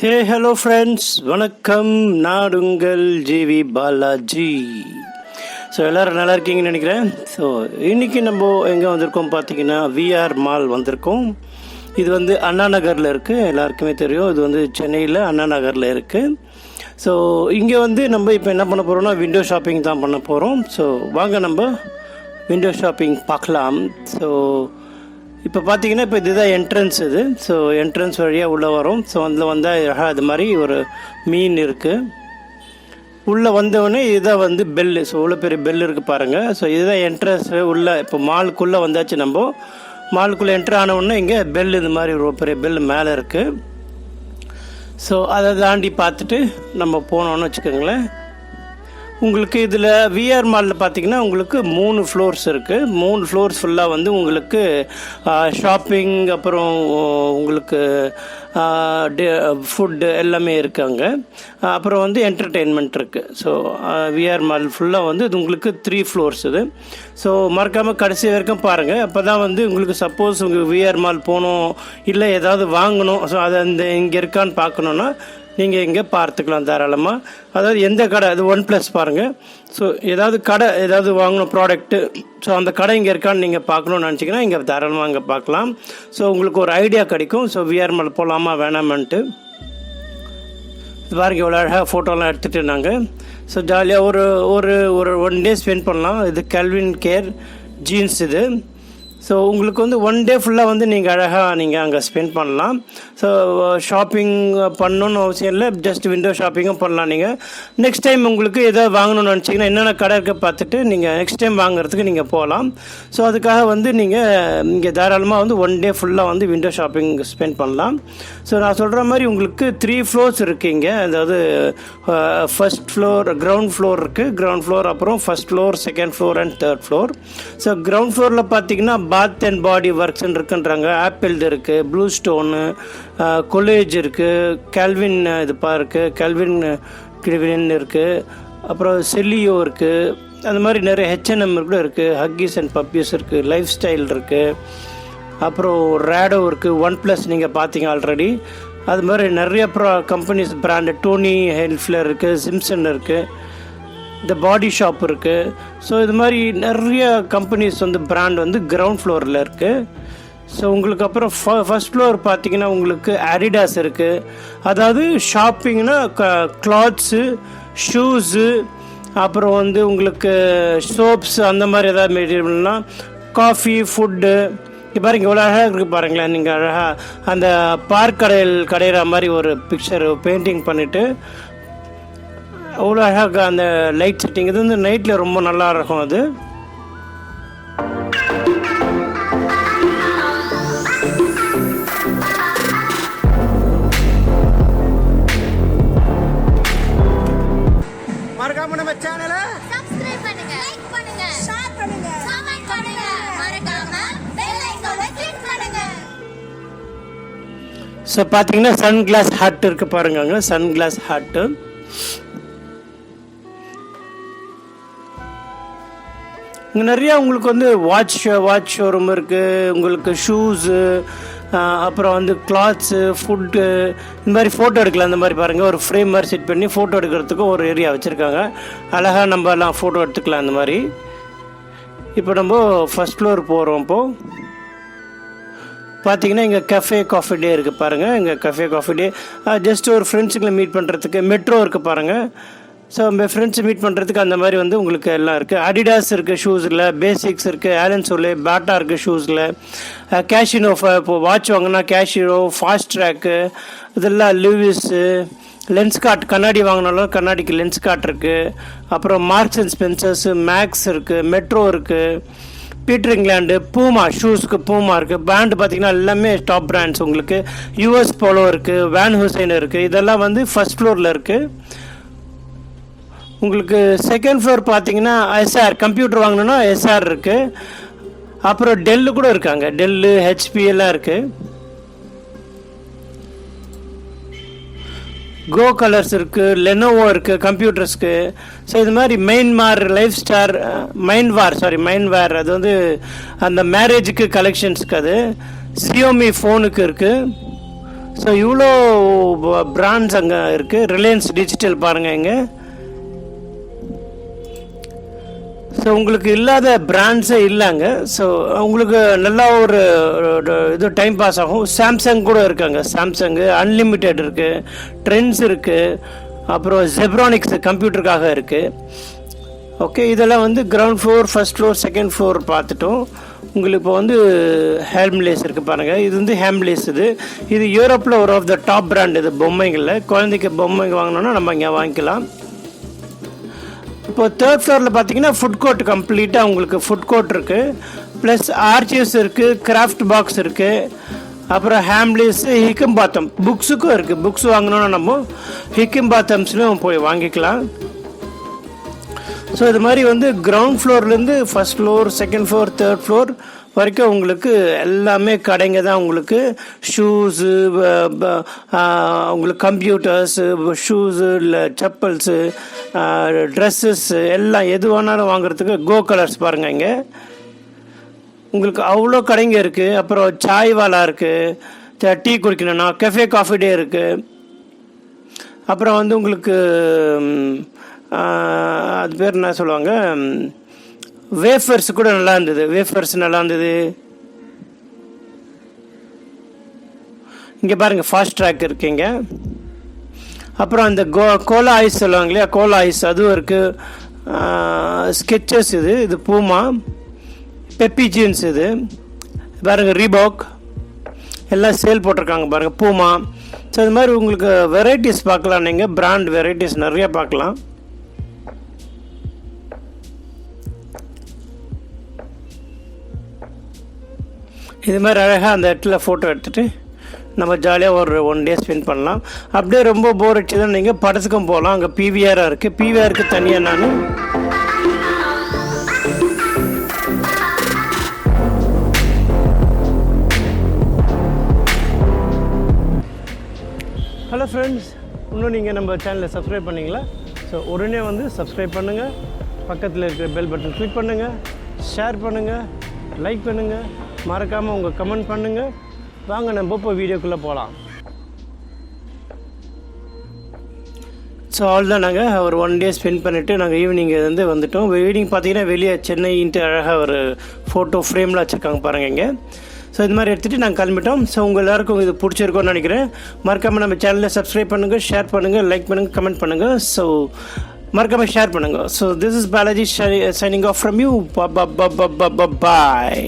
Hey hello friends, வணக்கம். நான் உங்கள் gvbalajee. ஸோ எல்லோரும் நல்லா இருக்கீங்கன்னு நினைக்கிறேன். ஸோ இன்றைக்கி நம்ம எங்கே வந்திருக்கோம் பார்த்தீங்கன்னா விஆர் மால் வந்திருக்கோம். இது வந்து அண்ணா நகரில் இருக்குது, எல்லாருக்குமே தெரியும். இது வந்து சென்னையில் அண்ணா நகரில் இருக்குது. ஸோ இங்கே வந்து நம்ம இப்போ என்ன பண்ண போகிறோம்னா விண்டோ ஷாப்பிங் தான் பண்ண போகிறோம். ஸோ வாங்க நம்ம விண்டோ ஷாப்பிங் பார்க்கலாம். ஸோ இப்போ பார்த்தீங்கன்னா இப்போ இதுதான் என்ட்ரன்ஸ். இது ஸோ என்ட்ரன்ஸ் வழியாக உள்ளே வரும். ஸோ அதில் வந்தால் அது மாதிரி ஒரு மீன் இருக்குது. உள்ளே வந்தவுடனே இதுதான் வந்து பெல்லு. ஸோ இவ்வளோ பெரிய பெல் இருக்குது பாருங்கள். ஸோ இதுதான் என்ட்ரன்ஸ். உள்ளே இப்போ மாலுக்குள்ளே வந்தாச்சு. நம்ம மாலுக்குள்ளே என்ட்ரு ஆனவுடனே இங்கே பெல், இது மாதிரி ஒரு பெரிய பெல் மேலே இருக்குது. ஸோ அதை தாண்டி பார்த்துட்டு நம்ம போனோன்னு வச்சுக்கோங்களேன். உங்களுக்கு இதில் விஆர் மாலில் பார்த்தீங்கன்னா உங்களுக்கு 3 ஃப்ளோர்ஸ் இருக்குது. 3 ஃப்ளோர்ஸ் ஃபுல்லாக வந்து உங்களுக்கு ஷாப்பிங், அப்புறம் உங்களுக்கு ஃபுட்டு எல்லாமே இருக்காங்க. அப்புறம் வந்து என்டர்டெயின்மெண்ட் இருக்குது. ஸோ விஆர் மால் ஃபுல்லாக வந்து இது உங்களுக்கு 3 ஃப்ளோர்ஸ் இது. ஸோ மறக்காமல் கடைசி வரைக்கும் பாருங்கள். அப்போ தான் வந்து உங்களுக்கு சப்போஸ் உங்களுக்கு விஆர் மால் போகணும், இல்லை ஏதாவது வாங்கணும், ஸோ அதை அந்த இங்கே இருக்கான்னு பார்க்கணுன்னா நீங்கள் இங்கே பார்த்துக்கலாம் தாராளமாக. அதாவது எந்த கடை, அது OnePlus பாருங்கள். ஸோ ஏதாவது கடை, ஏதாவது வாங்கணும் ப்ராடக்ட்டு, ஸோ அந்த கடை இங்கே இருக்கான்னு நீங்கள் பார்க்கணுன்னு நினச்சிங்கன்னா இங்கே தாராளமாக இங்கே பார்க்கலாம். ஸோ உங்களுக்கு ஒரு ஐடியா கிடைக்கும். ஸோ விஆர் மால் போகலாமா வேணாமான்ட்டு. இது பாருங்க, இவ்வளோ அழகாக ஃபோட்டோலாம் எடுத்துகிட்டு நாங்கள் ஸோ ஜாலியாக ஒரு ஒரு ஒரு 1 டே ஸ்பெண்ட் பண்ணலாம். இது கெல்வின் கேர் ஜீன்ஸ் இது. ஸோ உங்களுக்கு வந்து 1 டே ஃபுல்லாக வந்து நீங்கள் அழகாக நீங்கள் அங்கே ஸ்பெண்ட் பண்ணலாம். ஸோ ஷாப்பிங் பண்ணணுன்னு அவசியம் இல்லை, ஜஸ்ட் விண்டோ ஷாப்பிங்கும் பண்ணலாம். நீங்கள் நெக்ஸ்ட் டைம் உங்களுக்கு எதாவது வாங்கணும்னு நினச்சிங்கன்னா என்னென்ன கடை இருக்க பார்த்துட்டு நீங்கள் நெக்ஸ்ட் டைம் வாங்குறதுக்கு நீங்கள் போகலாம். ஸோ அதுக்காக வந்து நீங்கள் இங்கே தாராளமாக வந்து 1 டே ஃபுல்லாக வந்து விண்டோ ஷாப்பிங் ஸ்பெண்ட் பண்ணலாம். ஸோ நான் சொல்கிற மாதிரி உங்களுக்கு 3 ஃப்ளோர்ஸ் இருக்குது இங்கே. அதாவது ஃபர்ஸ்ட் ஃப்ளோர், கிரவுண்ட் ஃப்ளோர் இருக்குது. கிரவுண்ட் ஃப்ளோர், அப்புறம் first floor, second floor and third floor. So ground ஃப்ளோரில் பார்த்தீங்கன்னா பாத் அண்ட் பாடி ஒர்க்ஸ்ன்னு இருக்குன்றாங்க. ஆப்பிள் இருக்குது, ப்ளூ ஸ்டோனு, கொலேஜ் இருக்குது, கேல்வின் இதுப்பா இருக்குது, கேல்வின் இருக்குது, அப்புறம் செல்லியோ இருக்குது. அந்த மாதிரி நிறைய H&M கூட இருக்குது, ஹக்கீஸ் அண்ட் பப்பீஸ் இருக்குது, லைஃப் ஸ்டைல் இருக்குது, அப்புறம் ரேடோ இருக்குது, OnePlus நீங்கள் பார்த்தீங்க ஆல்ரெடி. அது மாதிரி நிறைய கம்பெனிஸ் பிராண்டு, டோனி ஹெல்ஃப்லர் இருக்குது, சிம்சன் இருக்குது, இந்த பாடி ஷாப் இருக்குது. ஸோ இது மாதிரி நிறைய கம்பெனிஸ் வந்து பிராண்ட் வந்து கிரவுண்ட் ஃப்ளோரில் இருக்குது. ஸோ உங்களுக்கு அப்புறம் ஃபர்ஸ்ட் ஃப்ளோர் பார்த்தீங்கன்னா உங்களுக்கு அடிடாஸ் இருக்குது. அதாவது ஷாப்பிங்னா கிளாத்ஸு, ஷூஸு, அப்புறம் வந்து உங்களுக்கு சோப்ஸ், அந்த மாதிரி ஏதாவது மெட்டீரியல்னா, காஃபி, ஃபுட்டு. இப்போ பாருங்க இவ்வளோ அழகாக இருக்குது பாருங்களேன். நீங்கள் அழகாக அந்த பார்க் கடையிற மாதிரி ஒரு பிக்சர் பெயிண்டிங் பண்ணிவிட்டு அவ்வளோ அழகாக அந்த லைட் செட்டிங், இது வந்து நைட்டில் ரொம்ப நல்லா இருக்கும். அது மறக்காம நம்ம சேனலை சப்ஸ்கிரைப் பண்ணுங்க, லைக் பண்ணுங்க, ஷேர் பண்ணுங்க, கமெண்ட் பண்ணுங்க, மறக்காம பெல் ஐகானை கிளிக் பண்ணுங்க. ஸோ பார்த்தீங்கன்னா சன் கிளாஸ் ஹட் இருக்குது பாருங்க. அங்கே சன் கிளாஸ் ஹட்டு. இங்கே நிறையா உங்களுக்கு வந்து வாட்ச் ஷோரூம் இருக்குது. உங்களுக்கு ஷூஸு, அப்புறம் வந்து கிளாத்ஸு, ஃபுட்டு, இந்த மாதிரி ஃபோட்டோ எடுக்கலாம். அந்த மாதிரி பாருங்கள், ஒரு ஃப்ரேம் மாதிரி செட் பண்ணி ஃபோட்டோ எடுக்கிறதுக்கு ஒரு ஏரியா வச்சுருக்காங்க. அழகாக நம்ம எல்லாம் ஃபோட்டோ எடுத்துக்கலாம் அந்த மாதிரி. இப்போ நம்ம ஃபஸ்ட் ஃப்ளோர் போகிறோம். இப்போது பார்த்தீங்கன்னா இங்கே காஃபி டே இருக்குது பாருங்கள். இங்கே காஃபி டே ஜஸ்ட் ஒரு ஃப்ரெண்ட்ஸுங்களை மீட் பண்ணுறதுக்கு. மெட்ரோ இருக்குது பாருங்கள். ஸோ ஃப்ரெண்ட்ஸ் மீட் பண்ணுறதுக்கு அந்த மாதிரி வந்து உங்களுக்கு எல்லாம் இருக்குது. அடிடாஸ் இருக்குது ஷூஸில், பேசிக்ஸ் இருக்குது, ஆலன்சோலே, பாட்டா இருக்குது ஷூஸில், கேஷினோ. இப்போ வாட்ச் வாங்கினா கேஷினோ, ஃபாஸ்ட் ட்ராக்கு, இதெல்லாம் லூவிஸு, லென்ஸ் கார்ட், கண்ணாடி வாங்கினாலும் கண்ணாடிக்கு லென்ஸ் கார்ட் இருக்குது. அப்புறம் மார்க்ஸ் அண்ட் ஸ்பென்சர்ஸு, மேக்ஸ் இருக்குது, மெட்ரோ இருக்குது, பீட்டர் இங்கிலாண்டு, பூமா ஷூஸ்க்கு பூமா இருக்குது. பிராண்டு பார்த்திங்கன்னா எல்லாமே டாப் பிராண்ட்ஸ். உங்களுக்கு US போலோ இருக்குது, வேன் ஹுசைன் இருக்குது. இதெல்லாம் வந்து ஃபர்ஸ்ட் ஃப்ளோரில் இருக்குது. உங்களுக்கு செகண்ட் ஃப்ளோர் பார்த்தீங்கன்னா SR, கம்ப்யூட்டர் வாங்கணுன்னா SR இருக்குது. அப்புறம் டெல்லு கூட இருக்காங்க, டெல்லு, HP எல்லாம் இருக்குது. கோ கலர்ஸ் இருக்குது, லெனோவோ இருக்குது கம்ப்யூட்டர்ஸ்க்கு. ஸோ இது மாதிரி மைன்வார், அது வந்து அந்த மேரேஜுக்கு கலெக்ஷன்ஸ்க்கு. அது சியோமி ஃபோனுக்கு இருக்குது. ஸோ இவ்வளோ பிராண்ட்ஸ் அங்கே இருக்குது. ரிலையன்ஸ் டிஜிட்டல் பாருங்கள் இங்கே. ஸோ உங்களுக்கு இல்லாத பிராண்ட்ஸே இல்லைங்க. ஸோ உங்களுக்கு நல்லா ஒரு இது டைம் பாஸ் ஆகும். சாம்சங் கூட இருக்காங்க. சாம்சங்கு அன்லிமிட்டெட் இருக்குது, ட்ரெண்ட்ஸ் இருக்குது, அப்புறம் ஜெப்ரானிக்ஸ் கம்ப்யூட்டருக்காக இருக்குது. ஓகே, இதெல்லாம் வந்து ground floor, first floor, second floor பார்த்துட்டோம். உங்களுக்கு இப்போ வந்து ஹேம்லேஸ் இருக்குது பாருங்கள். இது வந்து ஹேம்லேஸ். இது யூரோப்பில் ஒரு ஆஃப் த டாப் பிராண்ட். இது பொம்மைகளில் குழந்தைக்கு பொம்மைங்க வாங்கினோன்னா நம்ம இங்கே வாங்கிக்கலாம். இப்போ தேர்ட் ஃப்ளோரில் பார்த்தீங்கன்னா ஃபுட் கோர்ட், கம்ப்ளீட்டாக உங்களுக்கு ஃபுட் கோர்ட் இருக்குது. ப்ளஸ் ஆர்ச்சிவ்ஸ் இருக்குது, கிராஃப்ட் பாக்ஸ் இருக்குது, அப்புறம் ஹேம்லேஸ், ஹிக்கம் பாத்தம் புக்ஸுக்கும் இருக்குது. புக்ஸ் வாங்கினோன்னா நம்ம ஹிக்கம் பாத்தம்ஸ்லையும் போய் வாங்கிக்கலாம். ஸோ இது மாதிரி வந்து கிரவுண்ட் ஃப்ளோர்லேருந்து first floor, second floor, third floor வரைக்கும் உங்களுக்கு எல்லாமே கடைங்க தான். உங்களுக்கு ஷூஸு, உங்களுக்கு கம்ப்யூட்டர்ஸு, ஷூஸு, இல்லை செப்பல்ஸு, ட்ரெஸ்ஸஸ்ஸு எல்லாம் எது வேணாலும் வாங்குறதுக்கு கோ கலர்ஸ் பாருங்கள் இங்கே. உங்களுக்கு அவ்வளோ கடைங்க இருக்குது. அப்புறம் சாய் வாலா இருக்குது, டீ குடிக்கணும்னா கெஃபே காஃபி டே இருக்குது. அப்புறம் வந்து உங்களுக்கு அது பேர் என்ன சொல்லுவாங்க, வேஃபர்ஸ் கூட நல்லா இருந்தது. வேஃபர்ஸ் நல்லா இருந்தது. இங்கே பாருங்கள் ஃபாஸ்ட் ட்ராக் இருக்குங்க. அப்புறம் அந்த கோலா ஐஸ் சொல்லுவாங்க இல்லையா, கோலா ஐஸ் அதுவும் இருக்குது. ஸ்கெச்சஸ் இது பூமா, பெப்பி ஜீன்ஸ் இது பாருங்கள், ரீபாக் எல்லாம் சேல் போட்டிருக்காங்க பாருங்கள், பூமா. ஸோ இது மாதிரி உங்களுக்கு வெரைட்டிஸ் பார்க்கலாம். நீங்கள் பிராண்ட் வெரைட்டிஸ் நிறைய பார்க்கலாம். இது மாதிரி அழகாக அந்த இடத்துல ஃபோட்டோ எடுத்துகிட்டு நம்ம ஜாலியாக ஒரு 1 டே ஸ்பெண்ட் பண்ணலாம். அப்படியே ரொம்ப போர் அடிச்சு தான் நீங்கள் படத்துக்கும் போகலாம். அங்கே பிவிஆராக இருக்குது. பிவிஆருக்கு தனியாக நான் ஹலோ ஃப்ரெண்ட்ஸ், இன்னும் நீங்கள் நம்ம சேனலை சப்ஸ்கிரைப் பண்ணிங்களா? ஸோ உடனே வந்து சப்ஸ்கிரைப் பண்ணுங்கள், பக்கத்தில் இருக்கிற பெல் பட்டன் கிளிக் பண்ணுங்கள், ஷேர் பண்ணுங்கள், லைக் பண்ணுங்கள், மறக்காமல் உங்கள் கமெண்ட் பண்ணுங்கள். வாங்க நம்ம இப்போ வீடியோக்குள்ளே போகலாம். ஸோ அவ்வளோதான், நாங்கள் ஒரு 1 டே ஸ்பெண்ட் பண்ணிவிட்டு நாங்கள் ஈவினிங் வந்து வந்துட்டோம். ஈவினிங் பார்த்தீங்கன்னா வெளியே சென்னைன்ட்டு அழகாக ஒரு ஃபோட்டோ ஃப்ரேம்லாம் வச்சுருக்காங்க பாருங்கள் இங்கே. ஸோ இது மாதிரி எடுத்துகிட்டு நாங்கள் கிளம்பிட்டோம். ஸோ உங்கள் எல்லாருக்கும் இது பிடிச்சிருக்கோன்னு நினைக்கிறேன். மறக்காமல் நம்ம சேனலை சப்ஸ்கிரைப் பண்ணுங்கள், ஷேர் பண்ணுங்கள், லைக் பண்ணுங்கள், கமெண்ட் பண்ணுங்கள். ஸோ மறக்காமல் ஷேர் பண்ணுங்கள். So this is Balaji signing off from you. Bye.